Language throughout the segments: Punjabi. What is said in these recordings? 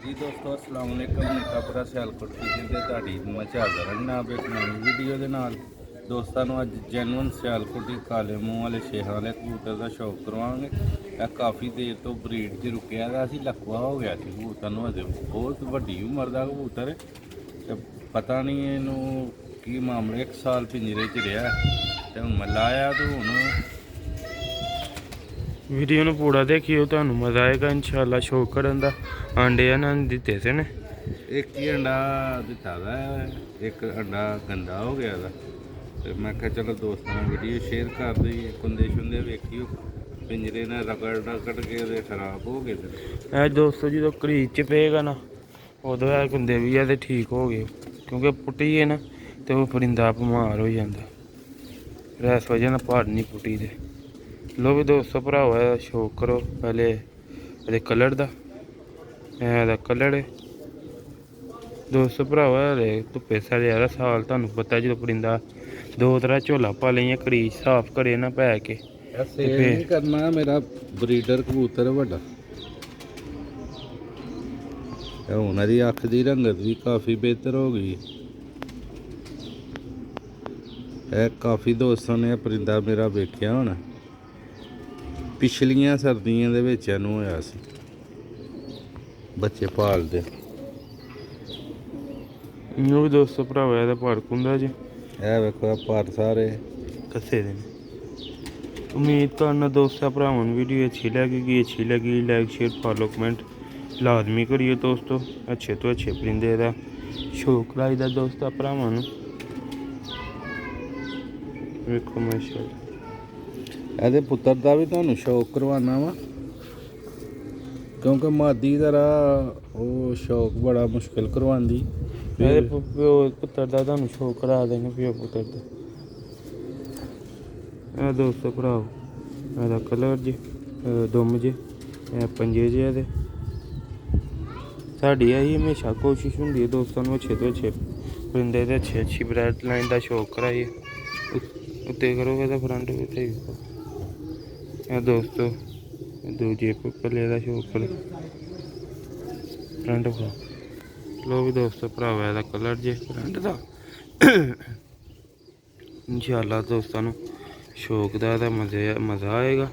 जी दोस्तों अस्सलाम वालेकुम निकापुरा सियालकोट फिजिंग ਤੇ ਤੁਹਾਡੀ ਮੈਂ ਹਾਜ਼ਰ ਹਾਂ ਜਨਾਬ ਇੱਕ ਨਵੀਂ ਵੀਡੀਓ ਦੇ ਨਾਲ। ਦੋਸਤਾਂ ਨੂੰ ਅੱਜ ਜੈਨੂਅਨ ਸਿਆਲਕੋਟੀ ਕਾਲੇ ਮੂੰਹ ਵਾਲੇ ਸ਼ੇਹਾਂ ਵਾਲੇ ਕਬੂਤਰ ਦਾ ਸ਼ੌਕ ਕਰਵਾਵਾਂਗੇ। ਇਹ ਕਾਫੀ ਦੇਰ ਤੋਂ ਬਰੀਡ 'ਚ ਰੁਕਿਆ ਦਾ ਸੀ, ਲਕਵਾ ਹੋ ਗਿਆ ਸੀ ਕਬੂਤਰ ਨੂੰ। ਅਜੇ ਬਹੁਤ ਵੱਡੀ ਉਮਰ ਦਾ ਕਬੂਤਰ ਤੇ ਪਤਾ ਨਹੀਂ ਇਹਨੂੰ ਕੀ ਮਾਮਲਾ, 1 ਸਾਲ ਪਿੰਜਰੇ 'ਚ ਰਿਹਾ ਤੇ ਹੁਣ ਮੈਂ ਲਾਇਆ ਤੇ ਹੁਣ वीडियो ਨੂੰ पूरा देखियो, ਤੁਹਾਨੂੰ मजा आएगा इंशाल्लाह। शौक करन दा आंडे ਇਹਨਾਂ ਨੇ ਦਿੱਤੇ थे ने। ਇੱਕ ਹੀ ਅੰਡਾ ਦਿੱਤਾ ਵਾ, ਇੱਕ ਅੰਡਾ ਗੰਦਾ ਹੋ ਗਿਆ ਦਾ ਤੇ ਮੈਂ ਕਿਹਾ ਚਲੋ ਦੋਸਤਾਂ ਨਾਲ ਵੀਡੀਓ ਸ਼ੇਅਰ ਕਰ ਦਈਏ। ਕੁੰਦੇ ਸ਼ੁੰਦੇ ਵੇਖੀਓ, ਪਿੰਜਰੇ ਨਾਲ ਰਗੜ ਕੇ ਉਹਦੇ ਖਰਾਬ ਹੋ ਗਏ ਤੇ ਇਹ ਦੋਸਤੋ ਜਦੋਂ ਘਰੀਚ ਚ ਪਏਗਾ ਨਾ ਉਦੋਂ ਇਹ ਕੁੰਦੇ ਵੀ ਇਹਦੇ ਠੀਕ ਹੋ ਗਏ, ਕਿਉਂਕਿ ਪੁੱਟੀ ਹੈ ਨਾ ਤੇ ਉਹ ਪਰਿੰਦਾ ਬਿਮਾਰ ਹੋ ਜਾਂਦਾ। ਫਿਰ ਇਸ ਵਜ੍ਹਾ ਨਾਲ ਪਹਾੜ ਨਹੀਂ ਪੁੱਟੀ ਦੇ। लो भी दोस्तों भरावा शौक करो पहले ये कलर दा, ਇਹਦਾ कलर है दोस्तों भरावा। धुप्पे साढ़े यार साल तुहानू पता जो परिंदा 2 तरह झोला पा लिया, घड़ीच साफ करे ना पै के सेल नहीं करना। मेरा ब्रीडर कबूतर ਵੱਡਾ ਉਹਨਾਂ ਦੀ ਅੱਖ ਦੀ ਰੰਗਤ ਵੀ ਕਾਫੀ ਬਿਹਤਰ ਹੋ ਗਈ ਹੈ। ਕਾਫੀ ਦੋਸਤਾਂ ਨੇ परिंदा मेरा ਵੇਖਿਆ ਹੋਣਾ। ਪਿਛਲੀਆਂ ਸਰਦੀਆਂ ਦੇ ਵਿੱਚ ਇਹਨੂੰ ਹੋਇਆ ਸੀ, ਬੱਚੇ ਪਾਲਦੇ। ਇਹਨੂੰ ਵੀ ਦੋਸਤੋ ਭਰਾਵਾ ਇਹਦਾ ਫਰਕ ਹੁੰਦਾ ਜੀ। ਇਹ ਵੇਖੋ ਪਰ ਸਾਰੇ ਕੱਸੇ ਦੇ ਨੇ। उम्मीद करना दोस्तों भरावां नूं वीडियो अच्छी लगी लाइक शेयर फॉलो कमेंट लाजमी करिए दोस्तों। अच्छे तो अच्छे परिंदे दा शौक लाइदा दोस्तों भरावां नूं। वेखो माशाअल्लाह ਇਹਦੇ ਪੁੱਤਰ ਦਾ ਵੀ ਤੁਹਾਨੂੰ ਸ਼ੌਕ ਕਰਵਾਉਣਾ ਵਾ, ਕਿਉਂਕਿ ਮਾਦੀ ਦਾ ਉਹ ਸ਼ੌਕ ਬੜਾ ਮੁਸ਼ਕਿਲ ਕਰਵਾਉਂਦੀ। ਇਹਦੇ ਪਿਓ ਪੁੱਤਰ ਦਾ ਤੁਹਾਨੂੰ ਸ਼ੌਕ ਕਰਾ ਦੇਣਾ, ਪਿਓ ਪੁੱਤਰ ਦਾ। ਇਹ ਦੋਸਤੋ ਭਰਾਓ ਇਹਦਾ ਕਲਰ ਜੇ ਦੁੰਮ ਜੇ ਇਹ ਪੰਜੇ ਜੇ ਇਹਦੇ। ਸਾਡੀ ਇਹੀ ਹਮੇਸ਼ਾ ਕੋਸ਼ਿਸ਼ ਹੁੰਦੀ ਹੈ ਦੋਸਤਾਂ ਨੂੰ ਅੱਛੇ ਤੋਂ ਅੱਛੇ परिंदे ਤੇ ਅੱਛੀ ਬ੍ਰੈਡ ਲਾਈਨ ਦਾ ਸ਼ੌਕ ਕਰਾਈਏ। ਉੱਤੇ ਕਰੋ ਇਹਦਾ ਫਰੰਟ ਉੱਤੇ ਇਹ ਦੋਸਤੋ ਦੂਜੇ ਪੱਲੇ ਦਾ ਸ਼ੌਕ ਕਰੋ ਫਰੰਟ ਦਾ। ਲੋ ਵੀ ਦੋਸਤੋ ਭਰਾਵਾ ਇਹਦਾ ਕਲਰ ਜੇ ਫਰੰਟ ਦਾ। इंशाल्लाह दोस्तों ਨੂੰ शौक ਦਾ ਇਹਦਾ ਮਜ਼ਾ ਆਏਗਾ।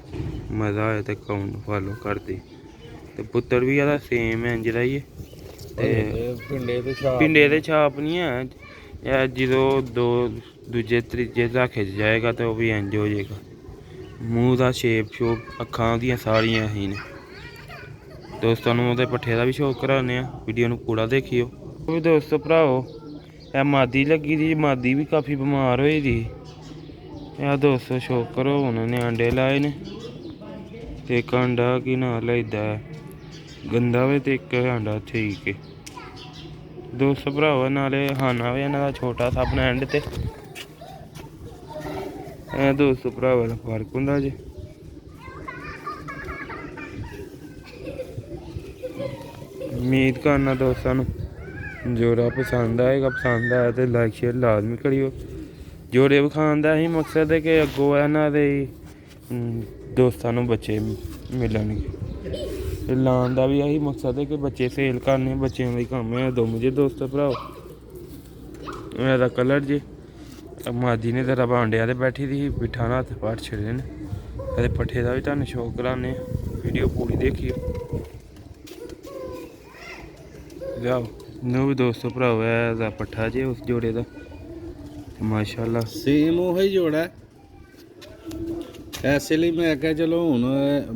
ਮਜ਼ਾ ਆਏ ਤੇ ਅਕਾਊਂਟ ਫਾਲੋ ਕਰ ਦੇ। ਤੇ ਪੁੱਤਰ ਵੀ ਇਹਦਾ ਸੇਮ ਹੈ ਜਿਹੜਾ ਹੀ ਹੈ ਤੇ ਪਿੰਡੇ ਦੇ ਛਾਪ ਨਹੀਂ ਹੈ। ਇਹ ਜਦੋਂ ਦੂਜੇ ਤੀਜੇ ਦਾਖੇ 'ਚ ਜਾਏਗਾ ਤੇ ਉਹ ਵੀ ਇੰਜ ਹੋ ਜਾਏਗਾ। ਮੂੰਹ ਦਾ ਸ਼ੇਪ ਅੱਖਾਂ ਦੀਆਂ ਸਾਰੀਆਂ ਹੀ ਨੇ। ਦੋਸਤਾਂ ਨੂੰ ਉਹਦੇ ਪੱਠੇ ਦਾ ਵੀ ਸ਼ੌਕ ਕਰਾਉਂਦੇ ਆ। ਵੀਡੀਓ ਨੂੰ ਪੂਰਾ ਦੇਖਿਓ। ਉਹ ਵੀ ਦੋਸਤੋ ਭਰਾਓ ਇਹ ਮਾਦੀ ਲੱਗੀ ਦੀ, ਮਾਦੀ ਵੀ ਕਾਫੀ ਬਿਮਾਰ ਹੋਈ ਦੀ। ਇਹ ਦੋਸਤੋ ਸ਼ੌਕ ਕਰੋ। ਉਹਨਾਂ ਨੇ ਆਂਡੇ ਲਾਏ ਨੇ ਤੇ ਇੱਕ ਆਂਡਾ ਕੀ ਨਾਂ ਲਈਦਾ ਗੰਦਾ ਵੇ ਤੇ ਇੱਕ ਆਂਡਾ ਠੀਕ ਹੈ ਦੋਸਤੋ ਭਰਾਵਾ। ਨਾਲੇ ਖਾਣਾ ਵੀ ਇਹਨਾਂ ਦਾ ਛੋਟਾ ਸਾ ਆਪਣਾ ਐਂਡ ਤੇ। ਇਹ ਦੋਸਤੋ ਭਰਾਵਾ ਦਾ ਫਰਕ ਹੁੰਦਾ ਜੀ। उम्मीद करना दोस्तों जोड़ा पसंद आएगा। पसंद आया तो लाइक शेयर लाजमी करियो। जोड़े विखाण का ही मकसद है कि अगों इन्हों के दोस्तों बच्चे मिलणगे। लाने का भी यही मकसद है कि बच्चे सेल करने, बच्चों का काम है। दुम जे दोस्तों भराओ ਇਹਦਾ कलर जे मादी ने तेरा बांडिया ते बैठी दी पिट्ठा ना हत्थ पाट छड़े ने। ਇਹਦੇ पट्ठे का भी तुहानूं शौक कराने। वीडियो पूरी देखियो। ਲਿਆਓ ਨੂੰ ਵੀ ਦੋਸਤੋ ਭਰਾਵਾ ਇਹਦਾ ਪੱਠਾ ਜੇ ਉਸ ਜੋੜੇ ਦਾ ਮਾਸ਼ਾਅੱਲਾ ਸੇਮ ਉਹੀ ਜੋੜਾ। ਐਸੇ ਲਈ ਮੈਂ ਕਿਹਾ ਚਲੋ ਹੁਣ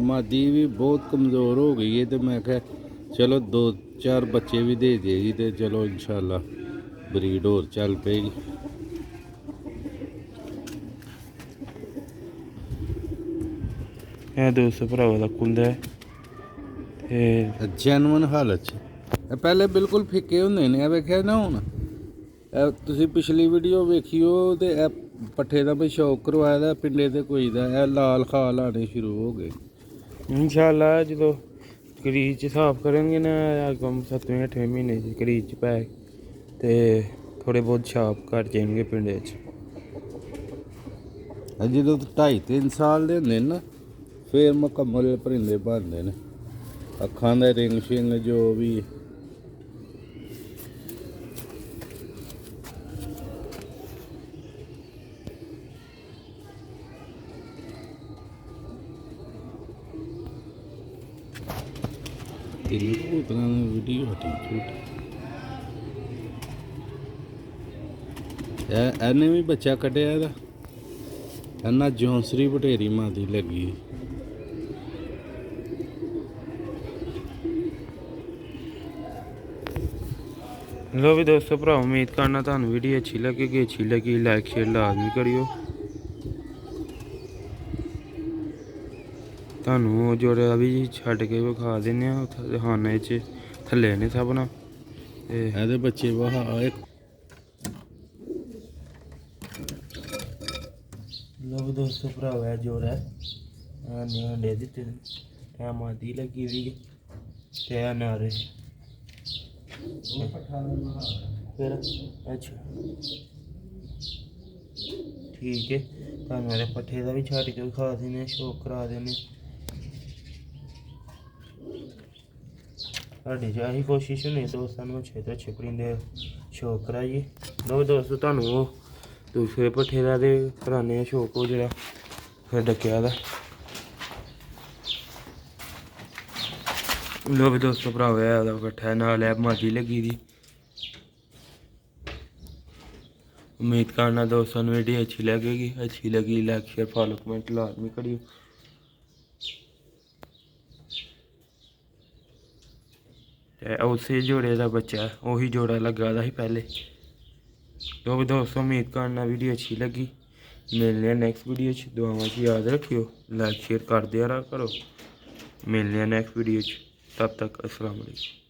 ਮਾਦੀ ਵੀ ਬਹੁਤ ਕਮਜ਼ੋਰ ਹੋ ਗਈ ਹੈ ਤੇ ਮੈਂ ਕਿਹਾ ਚਲੋ 2-4 ਬੱਚੇ ਵੀ ਦੇ ਦੇਗੀ ਤੇ ਚਲੋ ਇਨਸ਼ਾਅੱਲਾ ਬਰੀਡ ਹੋਰ ਚੱਲ ਪਏਗੀ। ਇਹ ਦੋਸਤੋ ਭਰਾਵਾ ਦਾ ਕੁੰਦਾ ਤੇ ਜੈਨੂਅਨ ਹਾਲਤ 'ਚ। ਇਹ ਪਹਿਲੇ ਬਿਲਕੁਲ ਫਿੱਕੇ ਹੁੰਦੇ ਨੇ। ਇਹ ਵੇਖਿਆ ਨਾ ਹੁਣ ਇਹ ਤੁਸੀਂ ਪਿਛਲੀ ਵੀਡੀਓ ਵੇਖਿਓ ਤੇ ਇਹ ਪੱਠੇ ਦਾ ਵੀ ਸ਼ੌਕ ਕਰਵਾਇਆ ਦਾ ਪਿੰਡੇ ਤੇ ਕੋਈ ਦਾ। ਇਹ ਲਾਲ ਖਾਲ ਆਣੇ ਸ਼ੁਰੂ ਹੋ ਗਏ। इंशाल्लाह जो करीज साफ करेंगे ना अगम 7वें-8वें महीने करीज पै ते थोड़े बहुत छाप घट जाएंगे पिंडे च। ਜਦੋਂ 2.5-3 ਸਾਲ ਦੇ ਹੁੰਦੇ ਨਾ ਫਿਰ ਮੁਕੰਮਲ परिंदे ਬਣਦੇ ਨੇ। ਅੱਖਾਂ ਦਾ ਰਿੰਗ ਸ਼ਿੰਗ ਜੋ ਵੀ ਤਿੰਨ ਕਬੂਤਰਾਂ ਦੀ ਵੀਡੀਓ ਹਟੀ ਝੂਠ। ਇਹਨੇ ਵੀ ਬੱਚਾ ਕੱਢਿਆ ਇਹਦਾ, ਇਹਨਾਂ ਜੌਂਸਰੀ ਬਟੇਰੀ ਮਾਦੀ ਲੱਗੀ। ਲੋ ਵੀ ਦੋਸਤੋ ਭਰਾ, ਉਮੀਦ ਕਰਨਾ ਤੁਹਾਨੂੰ ਵੀਡੀਓ ਅੱਛੀ ਲੱਗੀ ਲਾਈਕ ਸ਼ੇਅਰ ਲਾਜ਼ਮੀ ਕਰਿਓ। ਤੁਹਾਨੂੰ ਉਹ ਜੋੜਾ ਵੀ ਛੱਡ ਕੇ ਵਿਖਾ ਦਿੰਦੇ ਆ ਖਾਨੇ 'ਚ, ਥੱਲੇ ਨੇ ਸਭ ਨਾ ਤੇ ਇਹਦੇ ਬੱਚੇ ਵਾਹ ਇੱਕ। ਲੋ ਵੀ ਦੋਸਤੋ ਭਰਾਵਾ, ਜੋੜਾ ਨੇ ਅੰਡੇ ਦਿੱਤੇ, ਇਹ ਮਾਦੀ ਲੱਗੀ ਵੀ ਤੇ ਇਹ ਨਾਰੇ ਫਿਰ। ਅੱਛਾ ਠੀਕ ਹੈ, ਤੁਹਾਨੂੰ ਇਹਦੇ ਪੱਠੇ ਦਾ ਵੀ ਛੱਡ ਕੇ ਵਿਖਾ ਦਿੰਦੇ, ਸ਼ੌਕ ਕਰਾ ਦਿੰਦੇ। ਸਾਡੀ ਚ ਆਹੀ ਕੋਸ਼ਿਸ਼ ਹੁੰਦੀ ਦੋਸਤਾਂ ਨੂੰ ਅੱਛੇ ਤੋਂ ਅੱਛੇ ਪਰਿੰਦੇ ਸ਼ੌਕ ਕਰਾਈਏ। ਲੋ ਦੋਸਤੋ, ਤੁਹਾਨੂੰ ਉਹ ਦੂਸਰੇ ਪੱਠੇ ਦਾ ਤੇ ਕਰਾਉਂਦੇ ਆ ਸ਼ੌਕ, ਉਹ ਜਿਹੜਾ ਫਿਰ ਡੱਕਿਆ ਦਾ। ਲੋ ਵੀ ਦੋਸਤੋ ਭਰਾਵਾ, ਉਹਦਾ ਪੱਠਾ ਨਾਲ ਹੈ ਮਾਦੀ ਲੱਗੀ ਦੀ। ਉਮੀਦ ਕਰਨਾ ਦੋਸਤਾਂ ਨੂੰ ਵੀਡੀਓ ਅੱਛੀ ਲੱਗੀ ਲਾਈਕ ਸ਼ੇਅਰ ਫॉलो ਕਮੈਂਟ ਲਾਜ਼ਮੀ ਕਰਿਓ। ਤੇ ਉਸੇ ਜੋੜੇ ਦਾ ਬੱਚਾ ਉਹੀ ਜੋੜਾ ਲੱਗਾ ਦਾ ਸੀ ਪਹਿਲੇ। तो दोस्तों, उम्मीद करना वीडियो अच्छी लगी। मिलने नैक्सट वीडियो च, दुआवां च याद रखियो, लाइक शेयर कर दिया करो। मिलने नैक्सट वीडियो च, तब तक अस्सलाम वालेकुम।